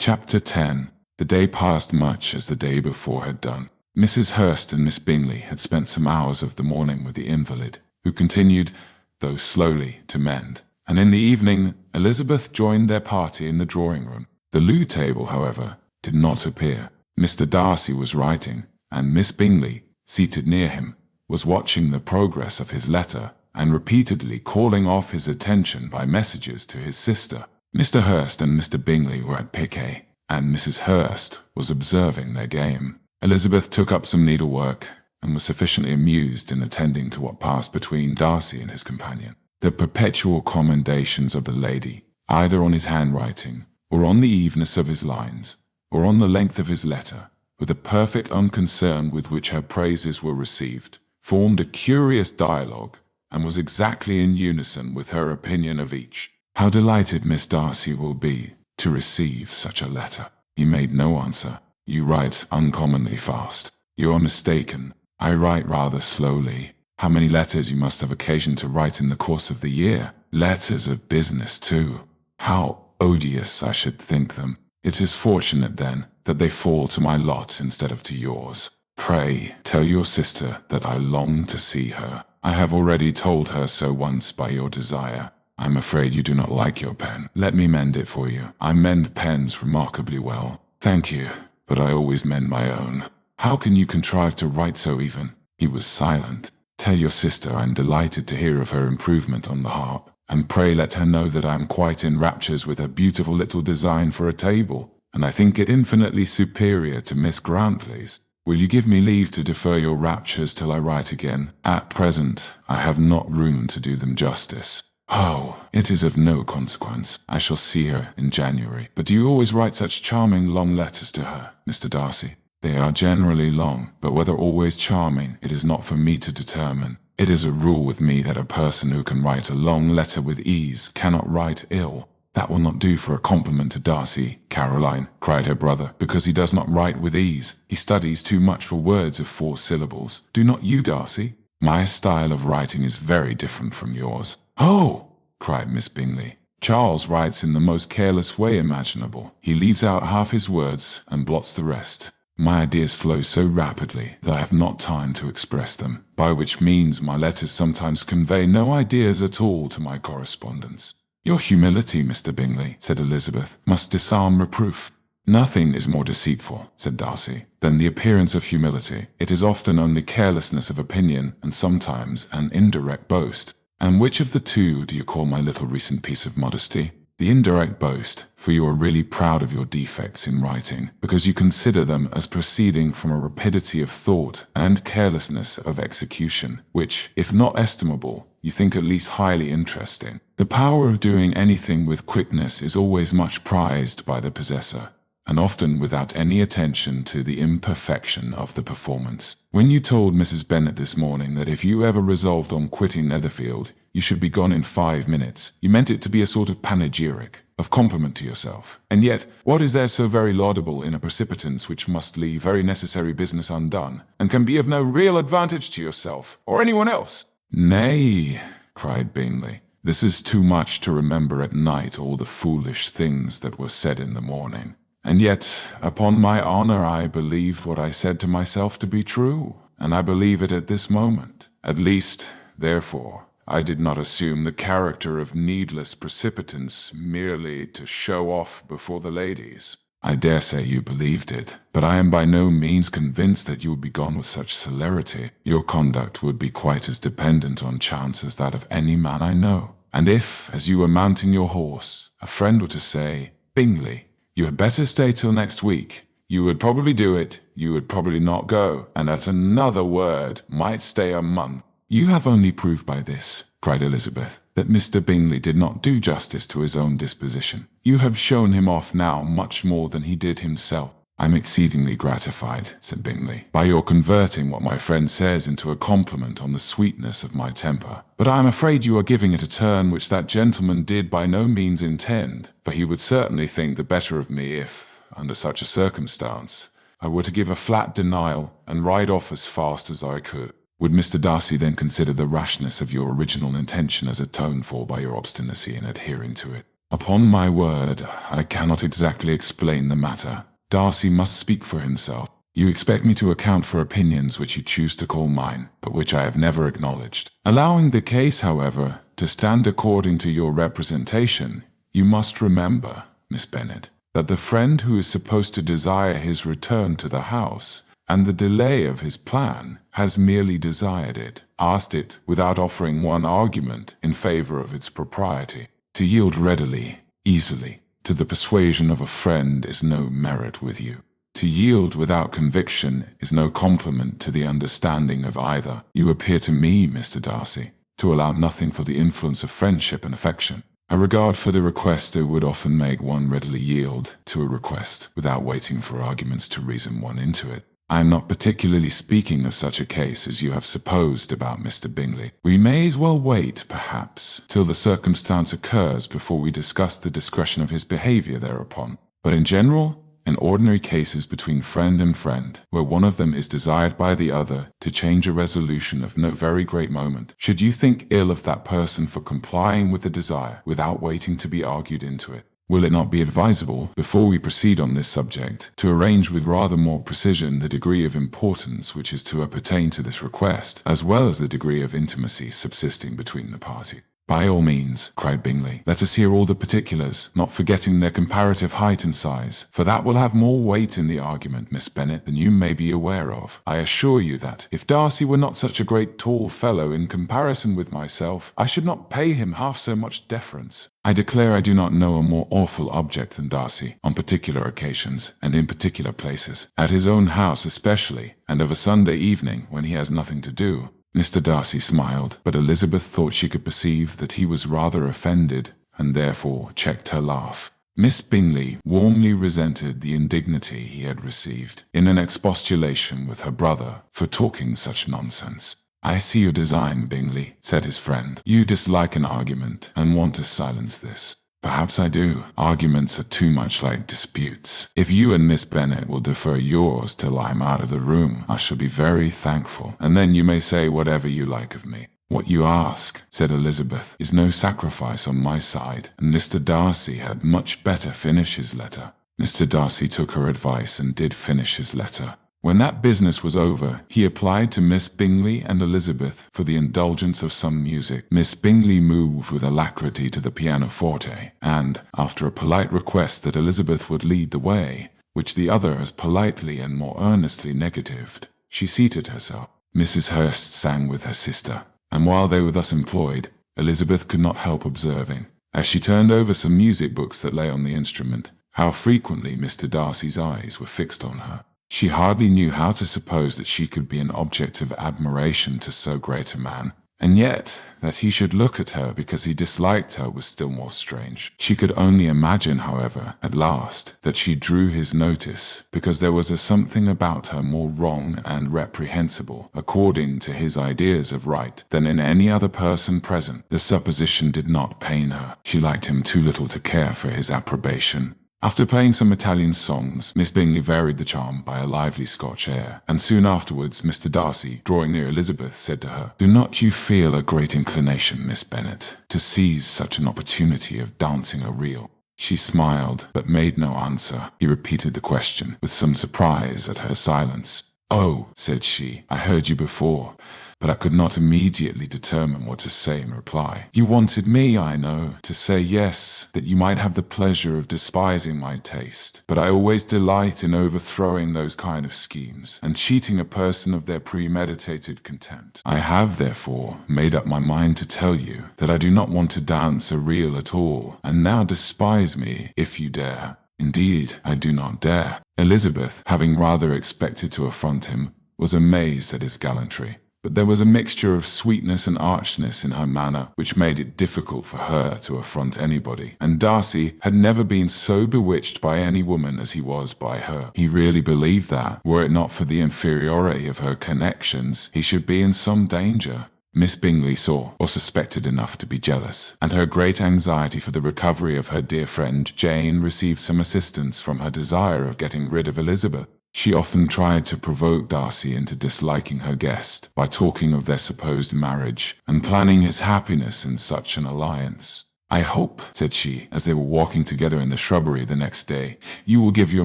Chapter 10. The day passed much as the day before had done. Mrs. Hurst and Miss Bingley had spent some hours of the morning with the invalid, who continued, though slowly, to mend, and in the evening Elizabeth joined their party in the drawing-room. The loo table, however, did not appear. Mr. Darcy was writing, and Miss Bingley, seated near him, was watching the progress of his letter and repeatedly calling off his attention by messages to his sister. Mr. Hurst and Mr. Bingley were at piquet, and Mrs. Hurst was observing their game. Elizabeth took up some needlework, and was sufficiently amused in attending to what passed between Darcy and his companion. The perpetual commendations of the lady, either on his handwriting, or on the evenness of his lines, or on the length of his letter, with the perfect unconcern with which her praises were received, formed a curious dialogue, and was exactly in unison with her opinion of each. How delighted Miss Darcy will be to receive such a letter. He made no answer. You write uncommonly fast. You are mistaken. I write rather slowly. How many letters you must have occasion to write in the course of the year. Letters of business, too. How odious I should think them. It is fortunate, then, that they fall to my lot instead of to yours. Pray, tell your sister that I long to see her. I have already told her so once by your desire. I'm afraid you do not like your pen. Let me mend it for you. I mend pens remarkably well. Thank you, but I always mend my own. How can you contrive to write so even? He was silent. Tell your sister I'm delighted to hear of her improvement on the harp, and pray let her know that I am quite in raptures with her beautiful little design for a table, and I think it infinitely superior to Miss Grantley's. Will you give me leave to defer your raptures till I write again? At present, I have not room to do them justice. Oh, it is of no consequence. I shall see her in January. But do you always write such charming long letters to her, Mr. Darcy? They are generally long, but whether always charming, it is not for me to determine. It is a rule with me that a person who can write a long letter with ease cannot write ill. That will not do for a compliment to Darcy, Caroline, cried her brother, because he does not write with ease. He studies too much for words of 4 syllables. Do not you, Darcy? My style of writing is very different from yours. Oh, cried Miss Bingley. Charles writes in the most careless way imaginable. He leaves out half his words and blots the rest. My ideas flow so rapidly that I have not time to express them, by which means my letters sometimes convey no ideas at all to my correspondents. Your humility, Mr. Bingley, said Elizabeth, must disarm reproof. Nothing is more deceitful, said Darcy, than the appearance of humility. It is often only carelessness of opinion, and sometimes an indirect boast. And which of the two do you call my little recent piece of modesty? The indirect boast, for you are really proud of your defects in writing, because you consider them as proceeding from a rapidity of thought and carelessness of execution, which, if not estimable, you think at least highly interesting. The power of doing anything with quickness is always much prized by the possessor, and often without any attention to the imperfection of the performance. When you told Mrs. Bennet this morning that if you ever resolved on quitting Netherfield, you should be gone in 5 minutes, you meant it to be a sort of panegyric, of compliment to yourself. And yet, what is there so very laudable in a precipitance which must leave very necessary business undone, and can be of no real advantage to yourself, or anyone else? Nay, cried Bingley, this is too much to remember at night all the foolish things that were said in the morning. And yet, upon my honor, I believed what I said to myself to be true, and I believe it at this moment. At least, therefore, I did not assume the character of needless precipitance merely to show off before the ladies. I dare say you believed it, but I am by no means convinced that you would be gone with such celerity. Your conduct would be quite as dependent on chance as that of any man I know. And if, as you were mounting your horse, a friend were to say, Bingley, you had better stay till next week, you would probably do it, you would probably not go, and at another word might stay a month. You have only proved by this, cried Elizabeth, that Mr. Bingley did not do justice to his own disposition. You have shown him off now much more than he did himself. I'm exceedingly gratified, said Bingley, by your converting what my friend says into a compliment on the sweetness of my temper. But I am afraid you are giving it a turn which that gentleman did by no means intend, for he would certainly think the better of me if, under such a circumstance, I were to give a flat denial and ride off as fast as I could. Would Mr. Darcy then consider the rashness of your original intention as atoned for by your obstinacy in adhering to it? "Upon my word, I cannot exactly explain the matter. Darcy must speak for himself. You expect me to account for opinions which you choose to call mine, but which I have never acknowledged. Allowing the case, however, to stand according to your representation, you must remember, Miss Bennet, that the friend who is supposed to desire his return to the house, and the delay of his plan, has merely desired it, asked it without offering one argument in favor of its propriety. To yield readily, easily, to the persuasion of a friend is no merit with you. To yield without conviction is no compliment to the understanding of either. You appear to me, Mr. Darcy, to allow nothing for the influence of friendship and affection. A regard for the requester would often make one readily yield to a request without waiting for arguments to reason one into it. I am not particularly speaking of such a case as you have supposed about Mr. Bingley. We may as well wait, perhaps, till the circumstance occurs before we discuss the discretion of his behavior thereupon. But in general, in ordinary cases between friend and friend, where one of them is desired by the other to change a resolution of no very great moment, should you think ill of that person for complying with the desire without waiting to be argued into it? Will it not be advisable, before we proceed on this subject, to arrange with rather more precision the degree of importance which is to appertain to this request, as well as the degree of intimacy subsisting between the parties? "By all means," cried Bingley. "Let us hear all the particulars, not forgetting their comparative height and size, for that will have more weight in the argument, Miss Bennet, than you may be aware of. I assure you that, if Darcy were not such a great tall fellow in comparison with myself, I should not pay him half so much deference. I declare I do not know a more awful object than Darcy, on particular occasions, and in particular places, at his own house especially, and of a Sunday evening, when he has nothing to do." Mr. Darcy smiled, but Elizabeth thought she could perceive that he was rather offended, and therefore checked her laugh. Miss Bingley warmly resented the indignity he had received, in an expostulation with her brother, for talking such nonsense. "I see your design, Bingley," said his friend. "You dislike an argument, and want to silence this." "Perhaps I do. Arguments are too much like disputes. If you and Miss Bennet will defer yours till I am out of the room, I shall be very thankful, and then you may say whatever you like of me." "What you ask," said Elizabeth, "is no sacrifice on my side, and Mr. Darcy had much better finish his letter." Mr. Darcy took her advice and did finish his letter. When that business was over, he applied to Miss Bingley and Elizabeth for the indulgence of some music. Miss Bingley moved with alacrity to the pianoforte, and, after a polite request that Elizabeth would lead the way, which the other as politely and more earnestly negatived, she seated herself. Mrs. Hurst sang with her sister, and while they were thus employed, Elizabeth could not help observing, as she turned over some music books that lay on the instrument, how frequently Mr. Darcy's eyes were fixed on her. She hardly knew how to suppose that she could be an object of admiration to so great a man, and yet that he should look at her because he disliked her was still more strange. She could only imagine, however, at last, that she drew his notice because there was a something about her more wrong and reprehensible, according to his ideas of right, than in any other person present. The supposition did not pain her. She liked him too little to care for his approbation. After playing some Italian songs, Miss Bingley varied the charm by a lively Scotch air, and soon afterwards Mr. Darcy, drawing near Elizabeth, said to her, "Do not you feel a great inclination, Miss Bennet, to seize such an opportunity of dancing a reel?" She smiled, but made no answer. He repeated the question, with some surprise at her silence. "Oh," said she, "I heard you before, but I could not immediately determine what to say in reply. You wanted me, I know, to say yes, that you might have the pleasure of despising my taste, but I always delight in overthrowing those kind of schemes, and cheating a person of their premeditated contempt. I have, therefore, made up my mind to tell you that I do not want to dance a reel at all, and now despise me if you dare." "Indeed, I do not dare." Elizabeth, having rather expected to affront him, was amazed at his gallantry. But there was a mixture of sweetness and archness in her manner which made it difficult for her to affront anybody, and Darcy had never been so bewitched by any woman as he was by her. He really believed that, were it not for the inferiority of her connections, he should be in some danger. Miss Bingley saw, or suspected enough to be jealous, and her great anxiety for the recovery of her dear friend Jane received some assistance from her desire of getting rid of Elizabeth. She often tried to provoke Darcy into disliking her guest by talking of their supposed marriage and planning his happiness in such an alliance. "I hope," said she, as they were walking together in the shrubbery the next day, "you will give your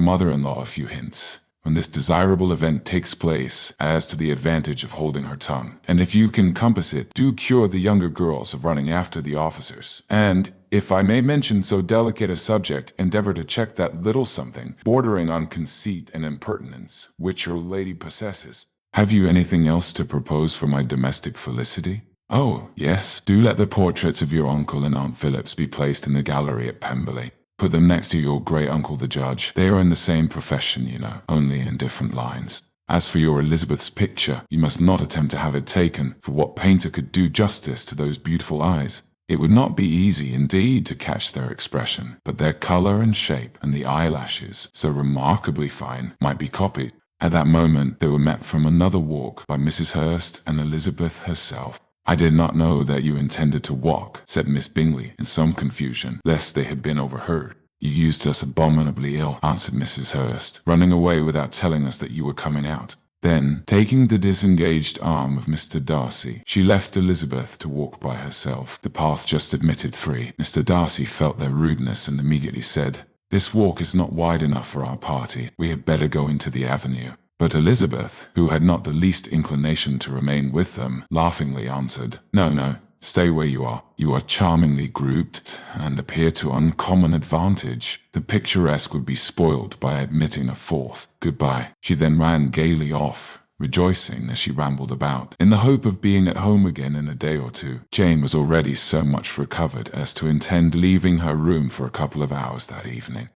mother-in-law a few hints when this desirable event takes place as to the advantage of holding her tongue. And if you can compass it, do cure the younger girls of running after the officers. And, if I may mention so delicate a subject, endeavor to check that little something, bordering on conceit and impertinence, which your lady possesses. Have you anything else to propose for my domestic felicity? Oh, yes, do let the portraits of your uncle and Aunt Phillips be placed in the gallery at Pemberley. Put them next to your great uncle the judge. They are in the same profession, you know, only in different lines. As for your Elizabeth's picture, you must not attempt to have it taken, for what painter could do justice to those beautiful eyes? It would not be easy indeed to catch their expression, but their color and shape, and the eyelashes, so remarkably fine, might be copied. At that moment they were met from another walk by Mrs. Hurst and Elizabeth herself. "I did not know that you intended to walk," said Miss Bingley in some confusion, lest they had been overheard. "You used us abominably ill," answered Mrs. Hurst, "running away without telling us that you were coming out." Then, taking the disengaged arm of Mr. Darcy, she left Elizabeth to walk by herself. The path just admitted 3. Mr. Darcy felt their rudeness and immediately said, "This walk is not wide enough for our party. We had better go into the avenue." But Elizabeth, who had not the least inclination to remain with them, laughingly answered, "No, no, stay where you are. You are charmingly grouped, and appear to uncommon advantage. The picturesque would be spoiled by admitting a 4th. Goodbye." She then ran gaily off, rejoicing as she rambled about, in the hope of being at home again in a day or 2. Jane was already so much recovered as to intend leaving her room for a couple of hours that evening.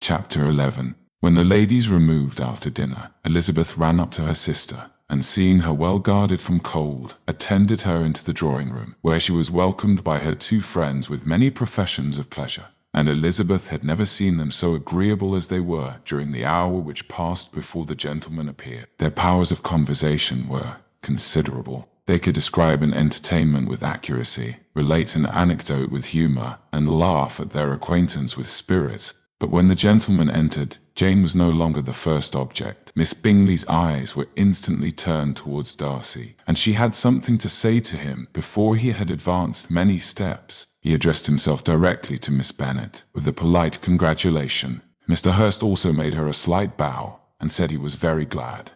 Chapter 11. When the ladies removed after dinner, Elizabeth ran up to her sister, and seeing her well guarded from cold, attended her into the drawing-room, where she was welcomed by her 2 friends with many professions of pleasure, and Elizabeth had never seen them so agreeable as they were during the hour which passed before the gentlemen appeared. Their powers of conversation were considerable. They could describe an entertainment with accuracy, relate an anecdote with humor, and laugh at their acquaintance with spirit. But when the gentleman entered, Jane was no longer the first object. Miss Bingley's eyes were instantly turned towards Darcy, and she had something to say to him before he had advanced many steps. He addressed himself directly to Miss Bennet, with a polite congratulation. Mr. Hurst also made her a slight bow, and said he was very glad.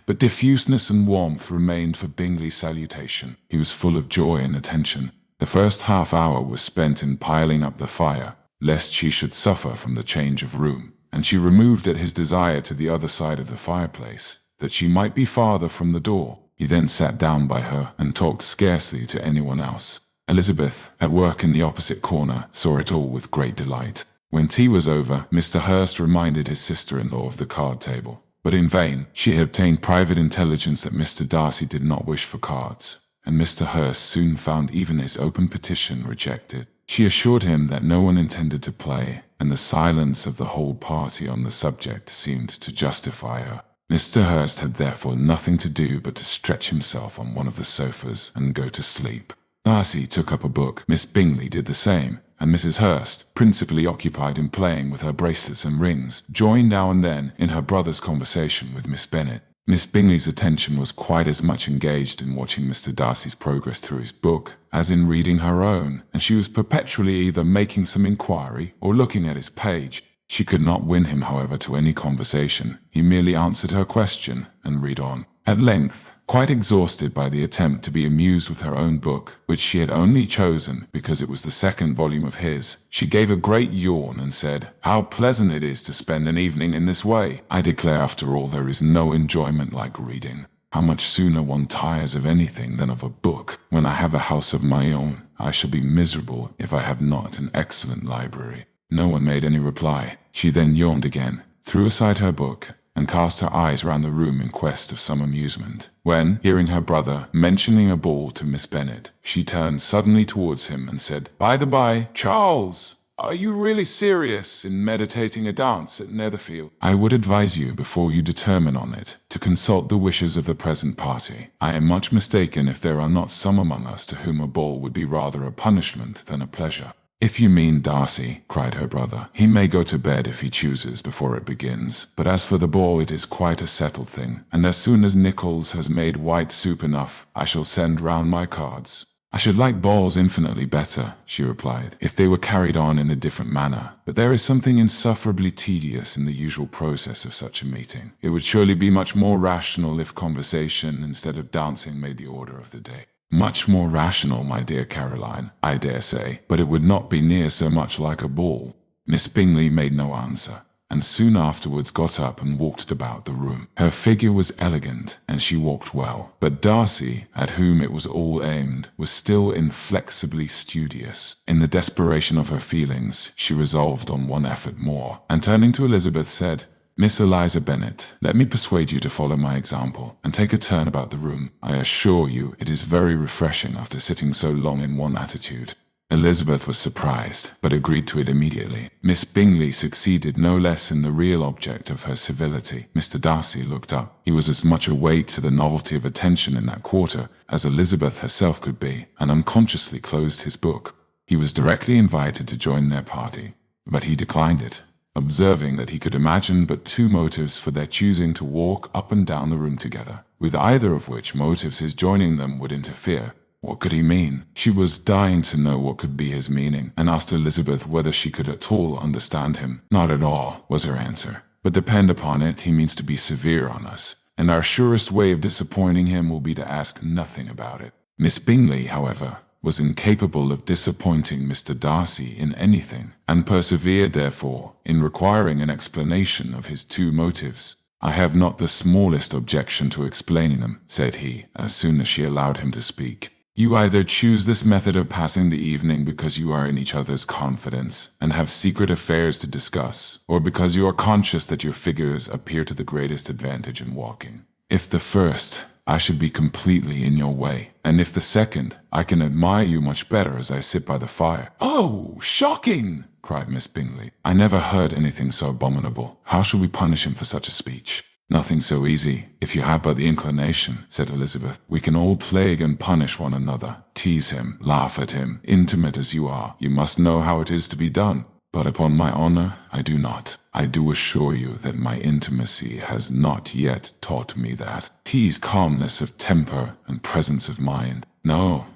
But diffuseness and warmth remained for Bingley's salutation. He was full of joy and attention. The first half-hour was spent in piling up the fire, lest she should suffer from the change of room, and she removed at his desire to the other side of the fireplace, that she might be farther from the door. He then sat down by her, and talked scarcely to anyone else. Elizabeth, at work in the opposite corner, saw it all with great delight. When tea was over, Mr. Hurst reminded his sister-in-law of the card-table, but in vain. She had obtained private intelligence that Mr. Darcy did not wish for cards, and Mr. Hurst soon found even his open petition rejected. She assured him that no one intended to play, and the silence of the whole party on the subject seemed to justify her. Mr. Hurst had therefore nothing to do but to stretch himself on one of the sofas and go to sleep. Darcy took up a book, Miss Bingley did the same, and Mrs. Hurst, principally occupied in playing with her bracelets and rings, joined now and then in her brother's conversation with Miss Bennet. Miss Bingley's attention was quite as much engaged in watching Mr. Darcy's progress through his book as in reading her own, and she was perpetually either making some inquiry or looking at his page. She could not win him, however, to any conversation. He merely answered her question and read on. At length, quite exhausted by the attempt to be amused with her own book, which she had only chosen because it was the 2nd volume of his, she gave a great yawn and said, "How pleasant it is to spend an evening in this way! I declare after all there is no enjoyment like reading. How much sooner one tires of anything than of a book. When I have a house of my own, I shall be miserable if I have not an excellent library." No one made any reply. She then yawned again, threw aside her book, and cast her eyes round the room in quest of some amusement, when, hearing her brother mentioning a ball to Miss Bennet, she turned suddenly towards him and said, "By the by, Charles, are you really serious in meditating a dance at Netherfield? I would advise you, before you determine on it, to consult the wishes of the present party. I am much mistaken if there are not some among us to whom a ball would be rather a punishment than a pleasure." "If you mean Darcy," cried her brother, "he may go to bed if he chooses before it begins. But as for the ball, it is quite a settled thing, and as soon as Nichols has made white soup enough, I shall send round my cards." I should like balls infinitely better, she replied, if they were carried on in a different manner. But there is something insufferably tedious in the usual process of such a meeting. It would surely be much more rational if conversation instead of dancing made the order of the day. Much more rational, my dear Caroline, I dare say, but it would not be near so much like a ball. Miss Bingley made no answer, and soon afterwards got up and walked about the room. Her figure was elegant, and she walked well, but Darcy, at whom it was all aimed, was still inflexibly studious. In the desperation of her feelings, she resolved on one effort more, and turning to Elizabeth said, Miss Eliza Bennet, let me persuade you to follow my example, and take a turn about the room. I assure you it is very refreshing after sitting so long in one attitude. Elizabeth was surprised, but agreed to it immediately. Miss Bingley succeeded no less in the real object of her civility. Mr. Darcy looked up. He was as much awake to the novelty of attention in that quarter as Elizabeth herself could be, and unconsciously closed his book. He was directly invited to join their party, but he declined it, observing that he could imagine but two motives for their choosing to walk up and down the room together, with either of which motives his joining them would interfere. What could he mean? She was dying to know what could be his meaning, and asked Elizabeth whether she could at all understand him. Not at all, was her answer. But depend upon it, he means to be severe on us, and our surest way of disappointing him will be to ask nothing about it. Miss Bingley, however, was incapable of disappointing Mr. Darcy in anything, and persevered, therefore, in requiring an explanation of his two motives. I have not the smallest objection to explaining them, said he, as soon as she allowed him to speak. You either choose this method of passing the evening because you are in each other's confidence and have secret affairs to discuss, or because you are conscious that your figures appear to the greatest advantage in walking. If the first, I should be completely in your way, and if the second, I can admire you much better as I sit by the fire. Oh, shocking! Cried Miss Bingley. I never heard anything so abominable. How shall we punish him for such a speech? Nothing so easy, if you have but the inclination, said Elizabeth. We can all plague and punish one another, tease him, laugh at him. Intimate as you are, you must know how it is to be done. But upon my honor, I do not. I do assure you that my intimacy has not yet taught me that. Tease calmness of temper and presence of mind. No,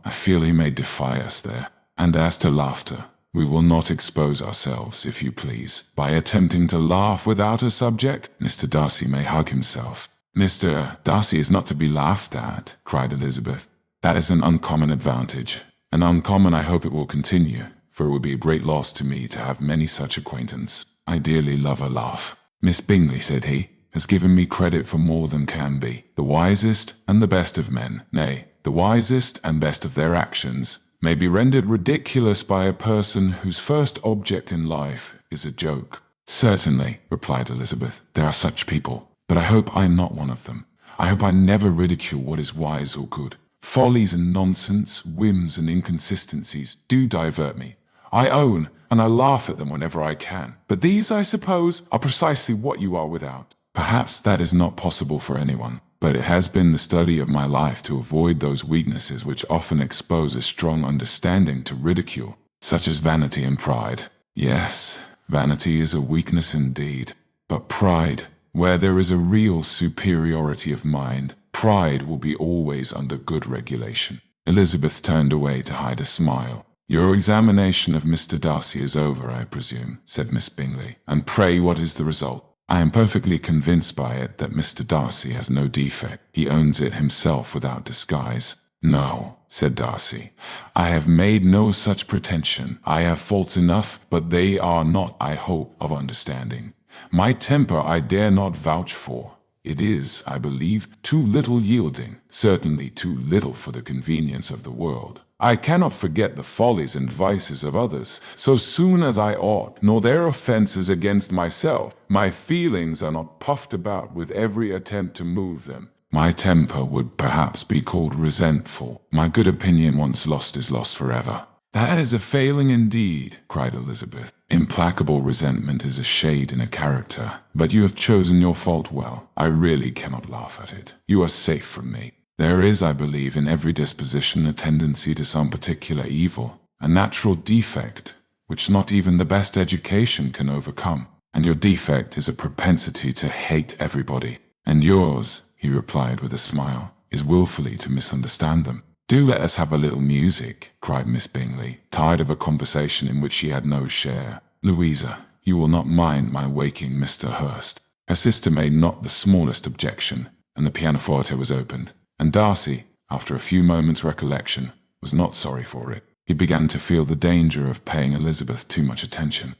I feel he may defy us there. And as to laughter, we will not expose ourselves, if you please, by attempting to laugh without a subject. Mr. Darcy may hug himself. Mr. Darcy is not to be laughed at, cried Elizabeth. That is an uncommon advantage, and uncommon I hope it will continue, for it would be a great loss to me to have many such acquaintance. I dearly love a laugh. Miss Bingley, said he, has given me credit for more than can be. The wisest and the best of men, nay, the wisest and best of their actions, may be rendered ridiculous by a person whose first object in life is a joke. Certainly, replied Elizabeth, there are such people, but I hope I am not one of them. I hope I never ridicule what is wise or good. Follies and nonsense, whims and inconsistencies do divert me, I own, and I laugh at them whenever I can. But these, I suppose, are precisely what you are without. Perhaps that is not possible for anyone. But it has been the study of my life to avoid those weaknesses which often expose a strong understanding to ridicule, such as vanity and pride. Yes, vanity is a weakness indeed, but pride, where there is a real superiority of mind, pride will be always under good regulation. Elizabeth turned away to hide a smile. Your examination of Mr. Darcy is over, I presume, said Miss Bingley, and pray what is the result? I am perfectly convinced by it that Mr. Darcy has no defect. He owns it himself without disguise. No, said Darcy, I have made no such pretension. I have faults enough, but they are not, I hope, of understanding. My temper I dare not vouch for. It is, I believe, too little yielding, certainly too little for the convenience of the world. I cannot forget the follies and vices of others so soon as I ought, nor their offenses against myself. My feelings are not puffed about with every attempt to move them. My temper would perhaps be called resentful. My good opinion once lost is lost forever. That is a failing indeed, cried Elizabeth. Implacable resentment is a shade in a character, but you have chosen your fault well. I really cannot laugh at it. You are safe from me. There is, I believe, in every disposition a tendency to some particular evil, a natural defect, which not even the best education can overcome. And your defect is a propensity to hate everybody. And yours, he replied with a smile, is willfully to misunderstand them. "Do let us have a little music," cried Miss Bingley, tired of a conversation in which she had no share. "Louisa, you will not mind my waking Mr. Hurst?" Her sister made not the smallest objection, and the pianoforte was opened, and Darcy, after a few moments' recollection, was not sorry for it. He began to feel the danger of paying Elizabeth too much attention.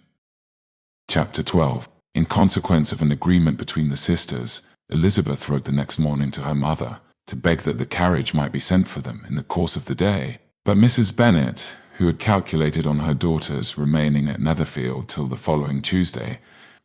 Chapter 12. In consequence of an agreement between the sisters, Elizabeth wrote the next morning to her mother to beg that the carriage might be sent for them in the course of the day. But Mrs. Bennet, who had calculated on her daughters remaining at Netherfield till the following Tuesday,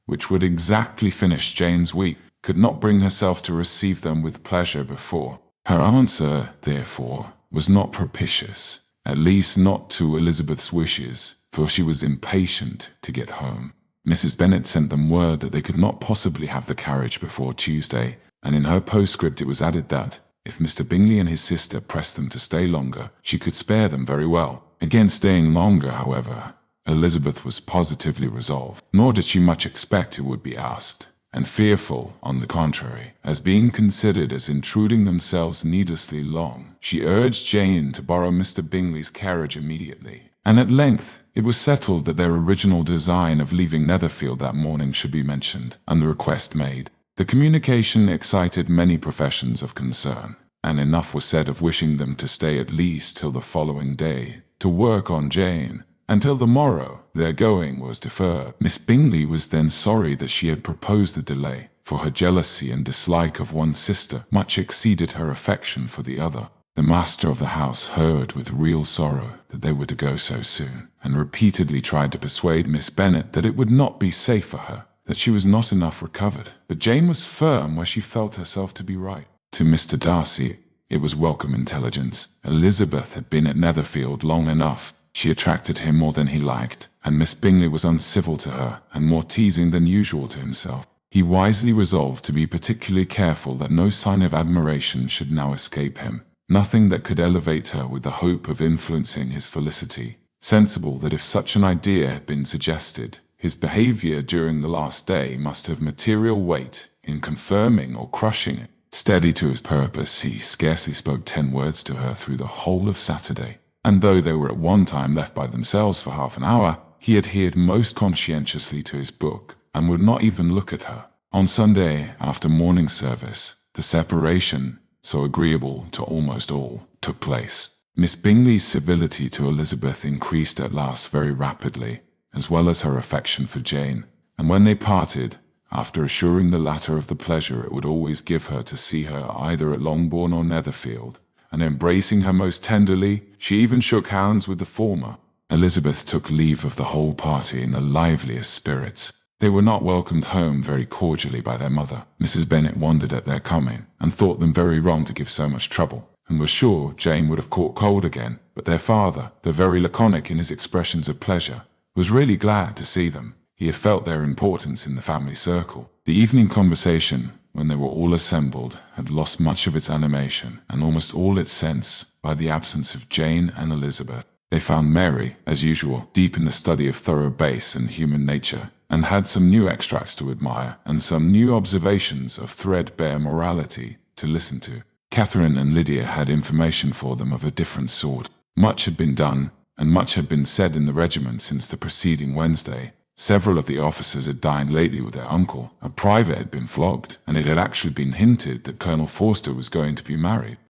which would exactly finish Jane's week, could not bring herself to receive them with pleasure before. Her answer, therefore, was not propitious, at least not to Elizabeth's wishes, for she was impatient to get home. Mrs. Bennet sent them word that they could not possibly have the carriage before Tuesday, and in her postscript it was added that, if Mr. Bingley and his sister pressed them to stay longer, she could spare them very well. Against staying longer, however, Elizabeth was positively resolved, nor did she much expect it would be asked, and fearful, on the contrary, as being considered as intruding themselves needlessly long, she urged Jane to borrow Mr. Bingley's carriage immediately. And at length it was settled that their original design of leaving Netherfield that morning should be mentioned, and the request made. The communication excited many professions of concern, and enough was said of wishing them to stay at least till the following day, to work on Jane, until the morrow their going was deferred. Miss Bingley was then sorry that she had proposed the delay, for her jealousy and dislike of one sister much exceeded her affection for the other. The master of the house heard with real sorrow that they were to go so soon, and repeatedly tried to persuade Miss Bennet that it would not be safe for her, that she was not enough recovered. But Jane was firm where she felt herself to be right. To Mr. Darcy, it was welcome intelligence. Elizabeth had been at Netherfield long enough. She attracted him more than he liked, and Miss Bingley was uncivil to her, and more teasing than usual to himself. He wisely resolved to be particularly careful that no sign of admiration should now escape him, nothing that could elevate her with the hope of influencing his felicity, sensible that if such an idea had been suggested, his behavior during the last day must have material weight in confirming or crushing it. Steady to his purpose, he scarcely spoke 10 words to her through the whole of Saturday, and though they were at one time left by themselves for half an hour, he adhered most conscientiously to his book, and would not even look at her. On Sunday, after morning service, the separation, so agreeable to almost all, took place. Miss Bingley's civility to Elizabeth increased at last very rapidly, as well as her affection for Jane, and when they parted, after assuring the latter of the pleasure it would always give her to see her either at Longbourn or Netherfield, and embracing her most tenderly, she even shook hands with the former. Elizabeth took leave of the whole party in the liveliest spirits. They were not welcomed home very cordially by their mother. Mrs. Bennet wondered at their coming, and thought them very wrong to give so much trouble, and was sure Jane would have caught cold again. But their father, though very laconic in his expressions of pleasure, was really glad to see them. He had felt their importance in the family circle. The evening conversation, when they were all assembled, had lost much of its animation, and almost all its sense, by the absence of Jane and Elizabeth. They found Mary, as usual, deep in the study of thorough base and human nature, and had some new extracts to admire, and some new observations of threadbare morality to listen to. Catherine and Lydia had information for them of a different sort. Much had been done, and much had been said in the regiment since the preceding Wednesday. Several of the officers had dined lately with their uncle, a private had been flogged, and it had actually been hinted that Colonel Forster was going to be married.